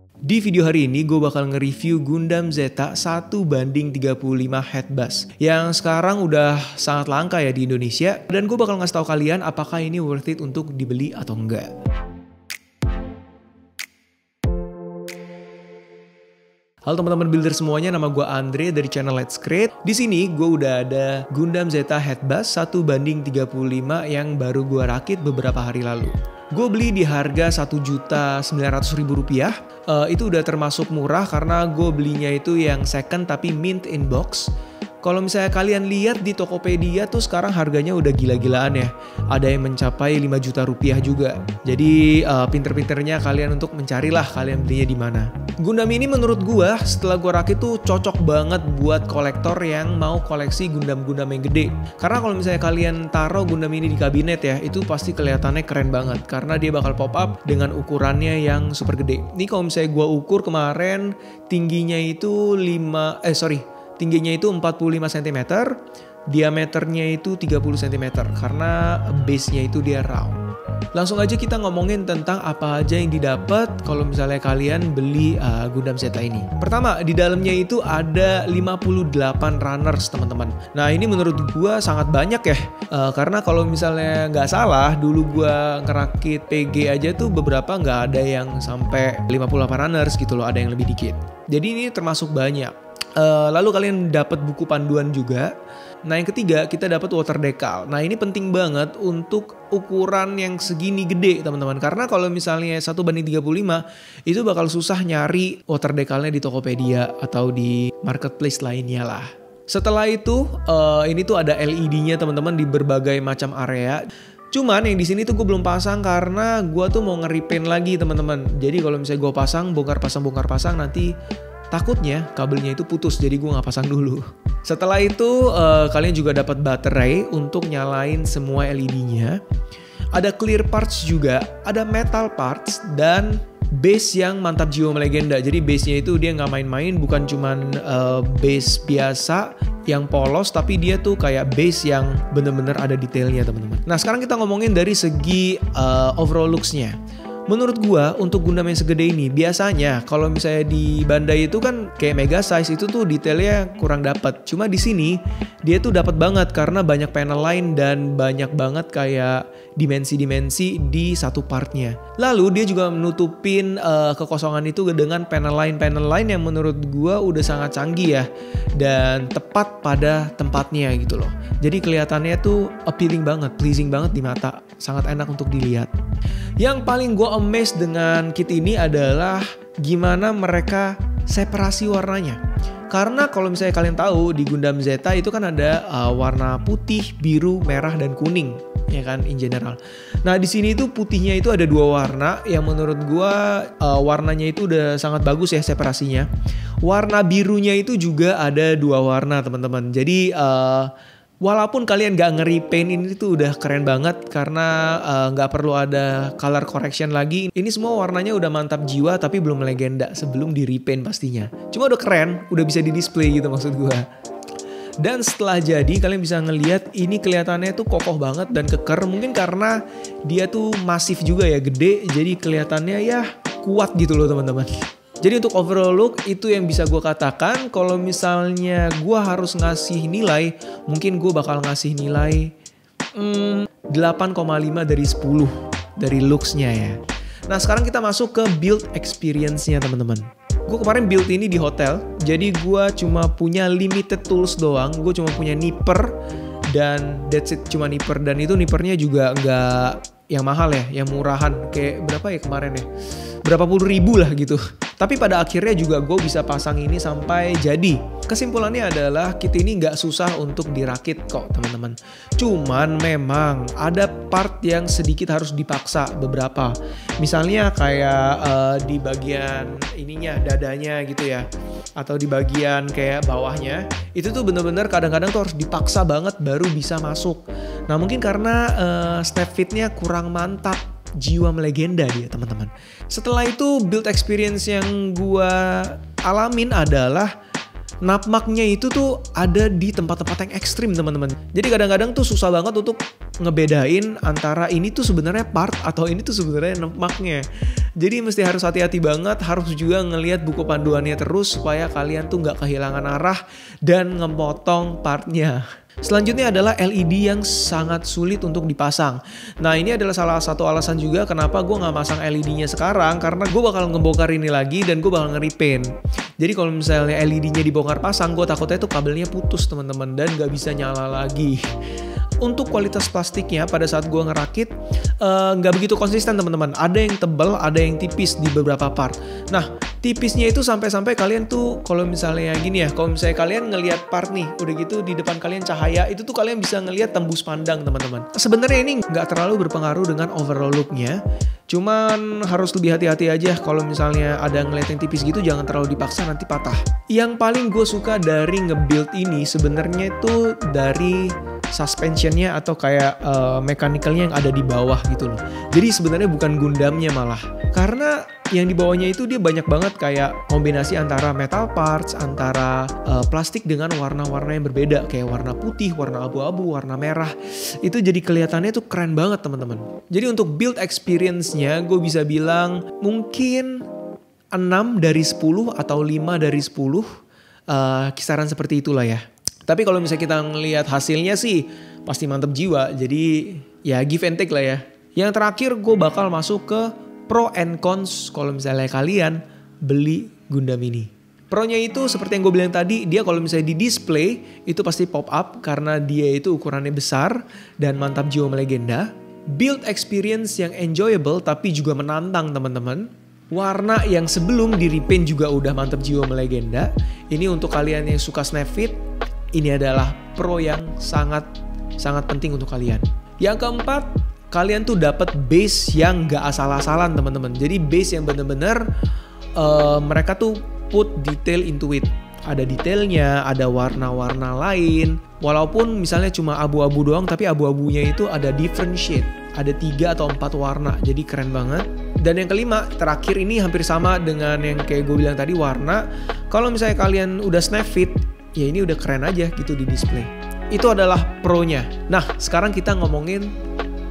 Di video hari ini gue bakal nge-review Gundam Zeta 1:35 headbus yang sekarang udah sangat langka ya di Indonesia, dan gue bakal ngasih tahu kalian apakah ini worth it untuk dibeli atau enggak. Halo teman-teman builder semuanya, nama gue Andre dari channel Let's Create. Di sini gue udah ada Gundam Zeta headbus 1:35 yang baru gue rakit beberapa hari lalu. Gue beli di harga Rp1.900.000. Itu udah termasuk murah karena gue belinya itu yang second tapi mint in box. Kalau misalnya kalian lihat di Tokopedia tuh sekarang harganya udah gila-gilaan ya. Ada yang mencapai Rp5 juta juga. Jadi pinter-pinternya kalian untuk mencarilah kalian belinya di mana. Gundam ini menurut gua setelah gua rakit tuh cocok banget buat kolektor yang mau koleksi Gundam-Gundam yang gede. Karena kalau misalnya kalian taruh Gundam ini di kabinet ya, itu pasti kelihatannya keren banget karena dia bakal pop up dengan ukurannya yang super gede. Ini kalau misalnya gua ukur kemarin tingginya itu 45 cm, diameternya itu 30 cm karena base-nya itu dia round. Langsung aja kita ngomongin tentang apa aja yang didapat kalau misalnya kalian beli Gundam Zeta ini. Pertama, di dalamnya itu ada 58 runners teman-teman. Nah ini menurut gua sangat banyak ya, karena kalau misalnya nggak salah dulu gua ngerakit PG aja tuh beberapa nggak ada yang sampai 58 runners gitu loh, ada yang lebih dikit. Jadi ini termasuk banyak. Lalu kalian dapat buku panduan juga. Nah yang ketiga kita dapat water decal. Nah ini penting banget untuk ukuran yang segini gede teman-teman. Karena kalau misalnya 1:35 itu bakal susah nyari water decalnya di Tokopedia atau di marketplace lainnya lah. Setelah itu ini tuh ada LED-nya teman-teman di berbagai macam area. Cuman yang di sini tuh gue belum pasang karena gue tuh mau nge-repaint lagi teman-teman. Jadi kalau misalnya gue pasang bongkar pasang nanti takutnya kabelnya itu putus, jadi gue nggak pasang dulu. Setelah itu kalian juga dapat baterai untuk nyalain semua LED-nya. Ada clear parts juga, ada metal parts, dan base yang mantap jiwa melegenda. Jadi base-nya itu dia nggak main-main, bukan cuman base biasa yang polos, tapi dia tuh kayak base yang bener-bener ada detailnya teman-teman. Nah sekarang kita ngomongin dari segi overall looks-nya. Menurut gua untuk Gundam yang segede ini biasanya kalau misalnya di Bandai itu kan kayak mega size itu tuh detailnya kurang dapat. Cuma di sini dia tuh dapat banget karena banyak panel line dan banyak banget kayak dimensi-dimensi di satu partnya. Lalu dia juga menutupin kekosongan itu dengan panel line yang menurut gua udah sangat canggih ya dan tepat pada tempatnya gitu loh. Jadi kelihatannya tuh appealing banget, pleasing banget di mata, sangat enak untuk dilihat. Yang paling gue amazed dengan kit ini adalah gimana mereka separasi warnanya. Karena kalau misalnya kalian tahu di Gundam Zeta itu kan ada warna putih, biru, merah, dan kuning, ya kan in general. Nah di sini itu putihnya itu ada dua warna yang menurut gue warnanya itu udah sangat bagus ya separasinya. Warna birunya itu juga ada dua warna teman-teman. Jadi walaupun kalian gak nge-repaint ini tuh udah keren banget karena gak perlu ada color correction lagi. Ini semua warnanya udah mantap jiwa tapi belum legenda sebelum di-repaint pastinya. Cuma udah keren, udah bisa di-display gitu maksud gue. Dan setelah jadi kalian bisa ngelihat ini kelihatannya tuh kokoh banget dan keker. Mungkin karena dia tuh masif juga ya, gede. Jadi kelihatannya ya kuat gitu loh teman-teman. Jadi untuk overall look itu yang bisa gue katakan. Kalau misalnya gue harus ngasih nilai, mungkin gue bakal ngasih nilai 8,5 dari 10 dari looks-nya ya. Nah sekarang kita masuk ke build experience-nya teman-teman. Gue kemarin build ini di hotel, jadi gue cuma punya limited tools doang. Gue cuma punya nipper dan that's it, cuma nipper. Dan itu nippernya juga nggak yang mahal ya, yang murahan. Kayak berapa ya kemarin ya? Berapa puluh ribu lah gitu. Tapi pada akhirnya juga gue bisa pasang ini sampai jadi. Kesimpulannya adalah kit ini nggak susah untuk dirakit kok teman-teman. Cuman memang ada part yang sedikit harus dipaksa beberapa. Misalnya kayak di bagian ininya, dadanya gitu ya. Atau di bagian kayak bawahnya. Itu tuh bener-bener kadang-kadang tuh harus dipaksa banget baru bisa masuk. Nah mungkin karena snap fitnya kurang mantap. Jiwa melegenda dia teman-teman. Setelah itu build experience yang gua alamin adalah Napmaknya itu tuh ada di tempat-tempat yang ekstrim teman-teman. Jadi kadang-kadang tuh susah banget untuk ngebedain antara ini tuh sebenarnya part atau ini tuh sebenarnya napmaknya. Jadi mesti harus hati-hati banget, harus juga ngelihat buku panduannya terus supaya kalian tuh nggak kehilangan arah dan ngemotong partnya. Selanjutnya adalah LED yang sangat sulit untuk dipasang. Nah ini adalah salah satu alasan juga kenapa gue nggak masang LED-nya sekarang, karena gue bakal ngebongkar ini lagi dan gue bakal nge-repaint. Jadi kalau misalnya LED-nya dibongkar pasang, gue takutnya tuh kabelnya putus teman-teman dan nggak bisa nyala lagi. Untuk kualitas plastiknya pada saat gue ngerakit nggak begitu konsisten teman-teman. Ada yang tebal, ada yang tipis di beberapa part. Nah tipisnya itu sampai-sampai kalian tuh kalau misalnya gini ya, kalau misalnya kalian ngelihat part nih, udah gitu di depan kalian cahaya, itu tuh kalian bisa ngelihat tembus pandang teman-teman. Sebenarnya ini nggak terlalu berpengaruh dengan overall looknya. Cuman harus lebih hati-hati aja kalau misalnya ada ngeliat yang tipis gitu, jangan terlalu dipaksa nanti patah. Yang paling gue suka dari nge-build ini sebenarnya itu dari suspensionnya atau kayak mechanical-nya yang ada di bawah gitu loh. Jadi sebenarnya bukan Gundamnya malah. Karena yang di bawahnya itu dia banyak banget kayak kombinasi antara metal parts, antara plastik dengan warna-warna yang berbeda. Kayak warna putih, warna abu-abu, warna merah. Itu jadi kelihatannya tuh keren banget teman-teman. Jadi untuk build experience-nya gue bisa bilang mungkin 6 dari 10 atau 5 dari 10. Kisaran seperti itulah ya. Tapi kalau misalnya kita ngelihat hasilnya sih pasti mantep jiwa. Jadi ya give and take lah ya. Yang terakhir gue bakal masuk ke pro and cons kalau misalnya kalian beli Gundam ini. Pro-nya itu seperti yang gue bilang tadi, dia kalau misalnya di display itu pasti pop up karena dia itu ukurannya besar dan mantap jiwa melegenda. Build experience yang enjoyable tapi juga menantang teman-teman. Warna yang sebelum di repaint juga udah mantap jiwa melegenda. Ini untuk kalian yang suka snap fit, ini adalah pro yang sangat penting untuk kalian. Yang keempat, kalian tuh dapat base yang gak asal-asalan teman-teman. Jadi base yang bener-bener mereka tuh put detail into it. Ada detailnya, ada warna-warna lain. Walaupun misalnya cuma abu-abu doang, tapi abu-abunya itu ada different shade. Ada 3 atau 4 warna, jadi keren banget. Dan yang kelima, terakhir ini hampir sama dengan yang kayak gue bilang tadi, warna. Kalau misalnya kalian udah snap fit, ya ini udah keren aja gitu di display. Itu adalah pro-nya. Nah, sekarang kita ngomongin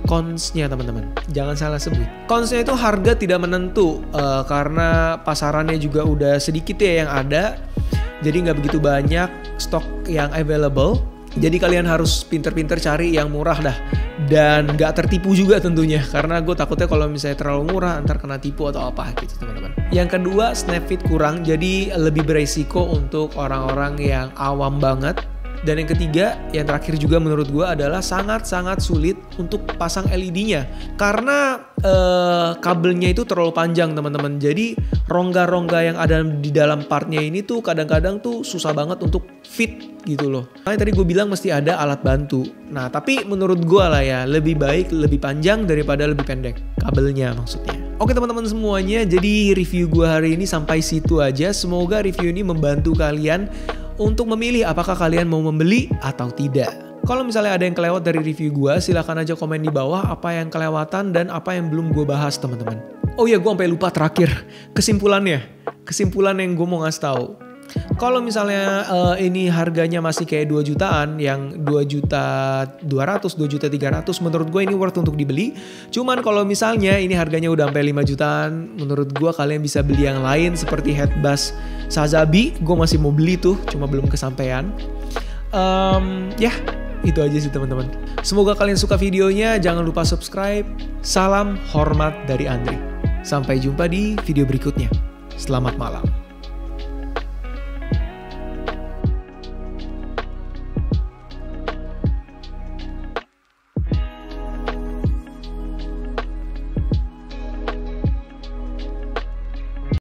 cons-nya teman-teman. Jangan salah sebut. Cons-nya itu harga tidak menentu. Karena pasarannya juga udah sedikit ya yang ada. Jadi nggak begitu banyak stok yang available. Jadi kalian harus pinter-pinter cari yang murah dah. Dan nggak tertipu juga tentunya. Karena gue takutnya kalau misalnya terlalu murah ntar kena tipu atau apa gitu teman-teman. Yang kedua, snap fit kurang. Jadi lebih beresiko untuk orang-orang yang awam banget. Dan yang ketiga, yang terakhir juga menurut gue adalah sangat-sangat sulit untuk pasang LED-nya. Karena kabelnya itu terlalu panjang teman-teman. Jadi rongga-rongga yang ada di dalam partnya ini tuh kadang-kadang tuh susah banget untuk fit gitu loh. Makanya tadi gue bilang mesti ada alat bantu. Nah tapi menurut gue lah ya, lebih baik lebih panjang daripada lebih pendek. Kabelnya maksudnya. Oke teman-teman semuanya, jadi review gue hari ini sampai situ aja. Semoga review ini membantu kalian untuk memilih apakah kalian mau membeli atau tidak. Kalau misalnya ada yang kelewat dari review gue, silahkan aja komen di bawah apa yang kelewatan dan apa yang belum gue bahas teman-teman. Oh iya, gue sampai lupa terakhir. Kesimpulan yang gue mau ngasih tahu. Kalau misalnya ini harganya masih kayak 2 jutaan, yang 2.200.000, 2.300.000, menurut gue ini worth untuk dibeli. Cuman kalau misalnya ini harganya udah sampai 5 jutaan, menurut gue kalian bisa beli yang lain seperti headbus Sazabi. Gue masih mau beli tuh, cuma belum kesampaian. Ya, itu aja sih teman-teman. Semoga kalian suka videonya, jangan lupa subscribe. Salam hormat dari Andri. Sampai jumpa di video berikutnya. Selamat malam.